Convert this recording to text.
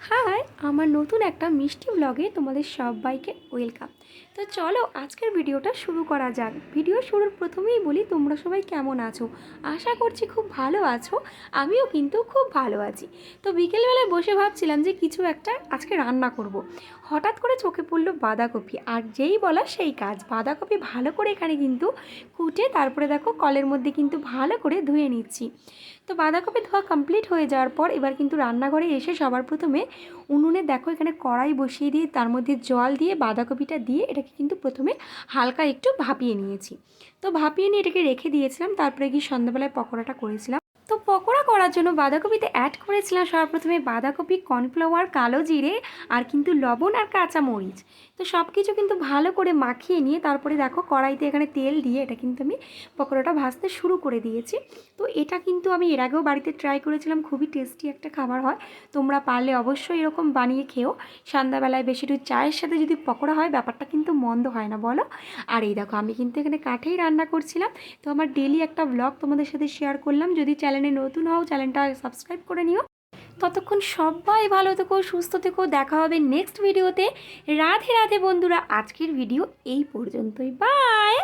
High, আমার নতুন একটা মিষ্টি ব্লগে তোমাদের সবাইকে ওয়েলকাম। তো চলো আজকের ভিডিওটা শুরু করা যাক। ভিডিও শুরুর প্রথমেই বলি তোমরা সবাই কেমন আছো। আশা করছি খুব ভালো আছো। আমিও কিন্তু খুব ভালো আছি। তো বিকেলবেলায় বসে ভাবছিলাম যে কিছু একটা আজকে রান্না করব। হঠাৎ করে চোখে পড়লো বাঁধাকপি, আর যেই বলা সেই কাজ। বাঁধাকপি ভালো করে এখানে কিন্তু কুটে তারপরে দেখো কলের মধ্যে কিন্তু ভালো করে ধুয়ে নিচ্ছি। তো বাঁধাকপি ধোয়া কমপ্লিট হয়ে যাওয়ার পর এবার কিন্তু রান্নাঘরে এসে সবার প্রথমে উনুনে দেখো এখানে কড়াই বসিয়ে দিয়ে তার মধ্যে জল দিয়ে বাঁধাকপিটা দিয়ে এটাকে কিন্তু প্রথমে হালকা একটু ভাপিয়ে নিয়েছি। তো ভাপিয়ে নিয়ে এটাকে রেখে দিয়েছিলাম। তারপরে কি সন্ধ্যাবেলায় পকোড়াটা করেছিলাম। তো পকোড়া করার জন্য বাঁধাকপিতে অ্যাড করেছিলাম সবার প্রথমে বাঁধাকপি, কর্নফ্লাওয়ার, কালো জিরে আর কিন্তু লবণ আর কাঁচা মরিচ। তো সব কিছু কিন্তু ভালো করে মাখিয়ে নিয়ে তারপরে দেখো কড়াইতে এখানে তেল দিয়ে এটা কিন্তু আমি পকোড়াটা ভাজতে শুরু করে দিয়েছি। তো এটা কিন্তু আমি এর আগেও বাড়িতে ট্রাই করেছিলাম, খুবই টেস্টি একটা খাবার হয়। তোমরা পারলে অবশ্যই এরকম বানিয়ে খেও। সন্ধ্যাবেলায় বেশি একটু চায়ের সাথে যদি পকোড়া হয় ব্যাপারটা কিন্তু মন্দ হয় না, বলো। আর এই দেখো আমি কিন্তু এখানে কাঠেই রান্না করছিলাম। তো আমার ডেলি একটা ব্লগ তোমাদের সাথে শেয়ার করলাম। যদি চ্যানেলে নতুন হও চ্যানেলটা সাবস্ক্রাইব করে নিও। ততক্ষণ সবাই ভালো থেকো, সুস্থ থেকো। দেখা হবে নেক্সট ভিডিওতে। রাধে রাধে বন্ধুরা, আজকের ভিডিও এই পর্যন্তই। বাই।